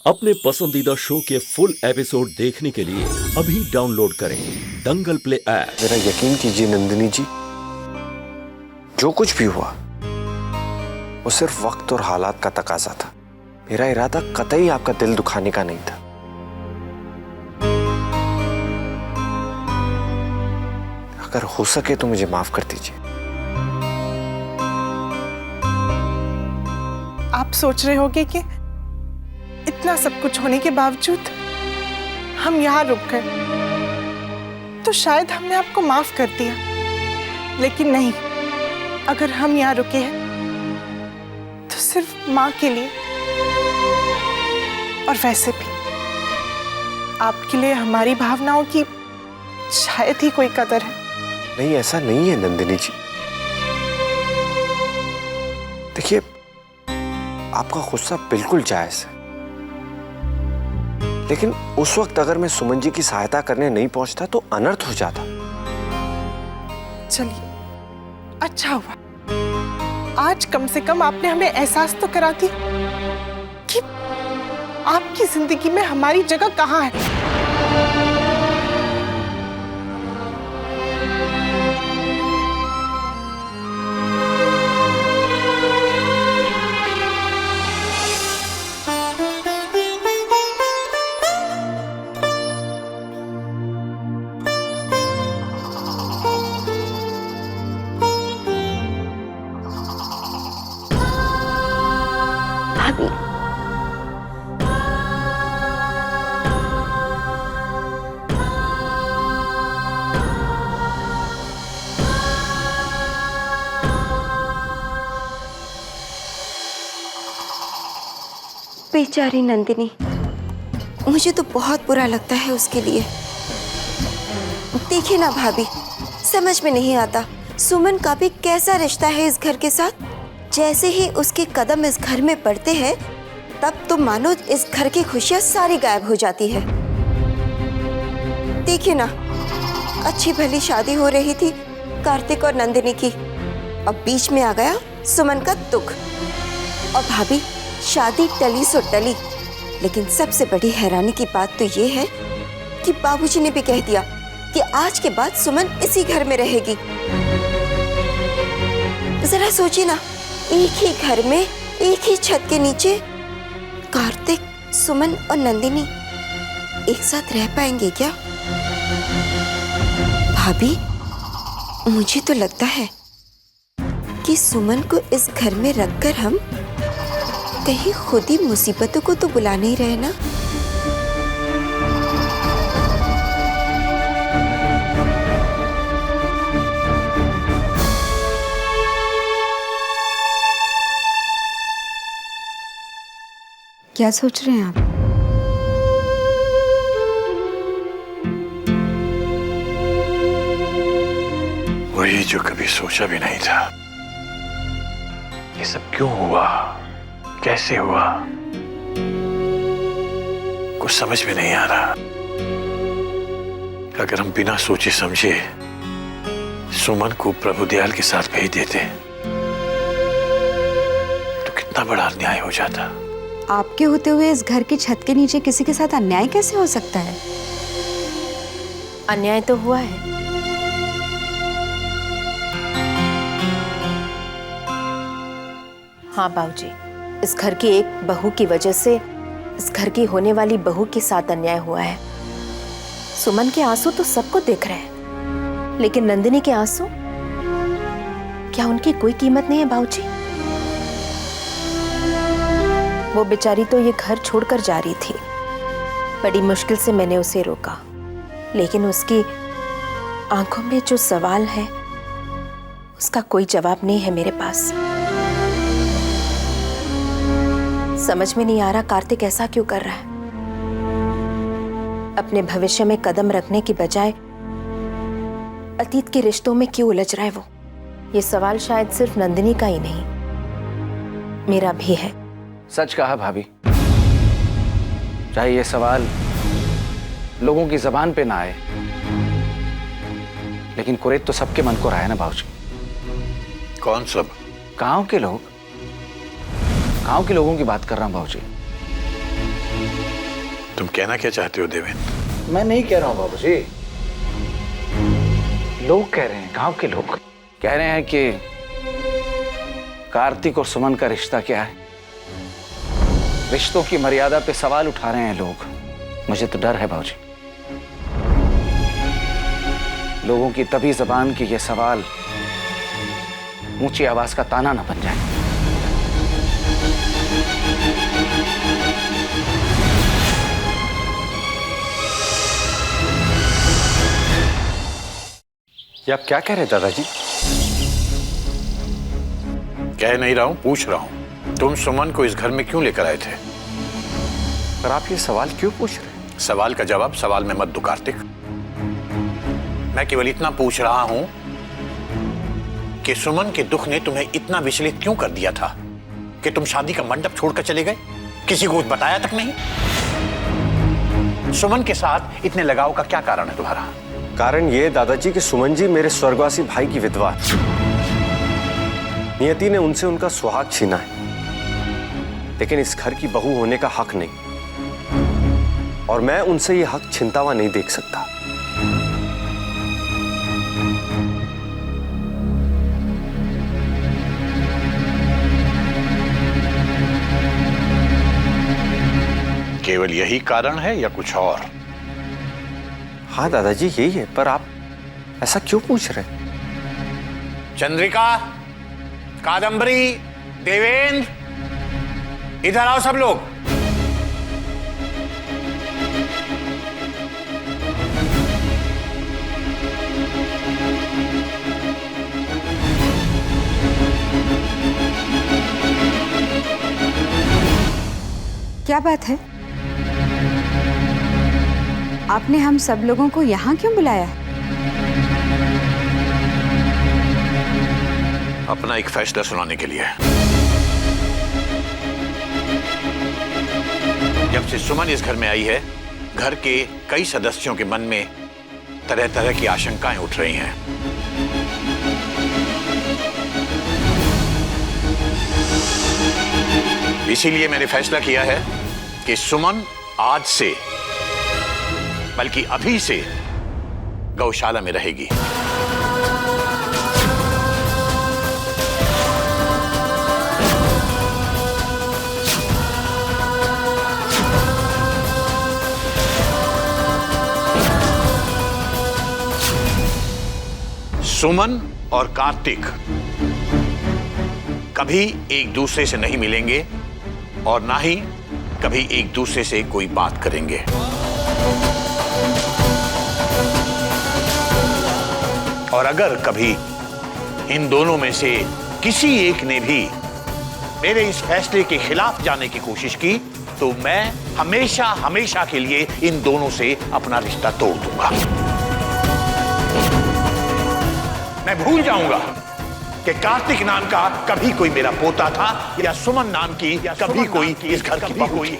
अपने पसंदीदा शो के फुल एपिसोड देखने के लिए अभी डाउनलोड करें दंगल प्ले ऐप। मेरा यकीन कीजिए नंदिनी जी, जो कुछ भी हुआ वो सिर्फ वक्त और हालात का तकाजा था। मेरा इरादा कतई आपका दिल दुखाने का नहीं था। अगर हो सके तो मुझे माफ कर दीजिए। आप सोच रहे होंगे कि इतना सब कुछ होने के बावजूद हम यहाँ रुक गए तो शायद हमने आपको माफ कर दिया, लेकिन नहीं। अगर हम यहाँ रुके हैं तो सिर्फ माँ के लिए, और वैसे भी आपके लिए हमारी भावनाओं की शायद ही कोई कदर है। नहीं, ऐसा नहीं है नंदिनी जी। देखिए, आपका गुस्सा बिल्कुल जायज है, लेकिन उस वक्त अगर मैं सुमन जी की सहायता करने नहीं पहुंचता तो अनर्थ हो जाता। चलिए, अच्छा हुआ आज कम से कम आपने हमें एहसास तो करा दी कि आपकी जिंदगी में हमारी जगह कहाँ है। भाभी, बेचारी नंदिनी, मुझे तो बहुत बुरा लगता है उसके लिए। देखिए ना भाभी, समझ में नहीं आता सुमन का भी कैसा रिश्ता है इस घर के साथ। जैसे ही उसके कदम इस घर में पड़ते हैं तब तो मानो इस घर की खुशियां सारी गायब हो जाती है। देखिए ना, अच्छी भली शादी हो रही थी कार्तिक और नंदिनी की, अब बीच में आ गया सुमन का दुख। और भाभी, शादी टली सो टली, लेकिन सबसे बड़ी हैरानी की बात तो ये है कि बाबूजी ने भी कह दिया कि आज के बाद सुमन इसी घर में रहेगी। जरा सोचिए ना, एक ही घर में एक ही छत के नीचे कार्तिक, सुमन और नंदिनी एक साथ रह पाएंगे क्या? भाभी, मुझे तो लगता है कि सुमन को इस घर में रखकर हम कहीं खुद ही मुसीबतों को तो बुला नहीं रहे ना। क्या सोच रहे हैं आप? वही जो कभी सोचा भी नहीं था। ये सब क्यों हुआ, कैसे हुआ, कुछ समझ में नहीं आ रहा। अगर हम बिना सोचे समझे सुमन को प्रभुदयाल के साथ भेज देते तो कितना बड़ा अन्याय हो जाता। आपके होते हुए इस घर की छत के नीचे किसी के साथ अन्याय कैसे हो सकता है? अन्याय तो हुआ है। हाँ बाबूजी, इस घर की एक बहू की वजह से इस घर की होने वाली बहू के साथ अन्याय हुआ है। सुमन के आंसू तो सबको दिख रहे हैं, लेकिन नंदिनी के आंसू, क्या उनकी कोई कीमत नहीं है बाबूजी? वो बेचारी तो ये घर छोड़कर जा रही थी। बड़ी मुश्किल से मैंने उसे रोका, लेकिन उसकी आंखों में जो सवाल है उसका कोई जवाब नहीं है मेरे पास। समझ में नहीं आ रहा कार्तिक ऐसा क्यों कर रहा है। अपने भविष्य में कदम रखने की बजाय अतीत के रिश्तों में क्यों उलझ रहा है वो? ये सवाल शायद सिर्फ नंदिनी का ही नहीं, मेरा भी है। सच कहा भाभी, चाहे ये सवाल लोगों की जबान पे ना आए, लेकिन कुरेद तो सबके मन को रहा है ना बाबूजी। कौन सब? गांव के लोग, गांव के लोगों की बात कर रहा हूं बाबूजी। तुम कहना क्या चाहते हो देवेंद्र? मैं नहीं कह रहा हूँ बाबूजी, लोग कह रहे हैं, गांव के लोग कह रहे हैं कि कार्तिक और सुमन का रिश्ता क्या है। रिश्तों की मर्यादा पे सवाल उठा रहे हैं लोग। मुझे तो डर है बाबूजी, लोगों की तभी जबान की ये सवाल ऊंची आवाज का ताना न बन जाए। ये आप क्या कह रहे हैं दादाजी? कह नहीं रहा हूं, पूछ रहा हूं। तुम सुमन को इस घर में क्यों लेकर आए थे? पर आप ये सवाल क्यों पूछ रहे हैं? सवाल का जवाब सवाल में मत दो कार्तिक। मैं केवल इतना पूछ रहा हूं कि सुमन के दुख ने तुम्हें इतना विचलित क्यों कर दिया था कि तुम शादी का मंडप छोड़कर चले गए? किसी को कुछ बताया तक नहीं? सुमन के साथ इतने लगाव का क्या कारण है तुम्हारा? कारण ये दादाजी कि सुमन जी मेरे स्वर्गवासी भाई की विधवा है। नियति ने उनसे उनका सुहाग छीना है, लेकिन इस घर की बहू होने का हक नहीं, और मैं उनसे यह हक छिनता हुआ नहीं देख सकता। केवल यही कारण है या कुछ और? हाँ दादाजी यही है, पर आप ऐसा क्यों पूछ रहे हैं? चंद्रिका, कादंबरी, देवेंद्र, इधर आओ सब लोग। क्या बात है? आपने हम सब लोगों को यहाँ क्यों बुलाया? अपना एक फैसला सुनाने के लिए। जब से सुमन इस घर में आई है, घर के कई सदस्यों के मन में तरह तरह की आशंकाएं उठ रही हैं। इसीलिए मैंने फैसला किया है कि सुमन आज से, बल्कि अभी से गौशाला में रहेगी। सुमन और कार्तिक कभी एक दूसरे से नहीं मिलेंगे और ना ही कभी एक दूसरे से कोई बात करेंगे। और अगर कभी इन दोनों में से किसी एक ने भी मेरे इस फैसले के खिलाफ जाने की कोशिश की, तो मैं हमेशा हमेशा के लिए इन दोनों से अपना रिश्ता तोड़ दूंगा। मैं भूल जाऊंगा कि कार्तिक नाम का कभी कोई मेरा पोता था या सुमन नाम की कभी कोई इस घर की बहू थी।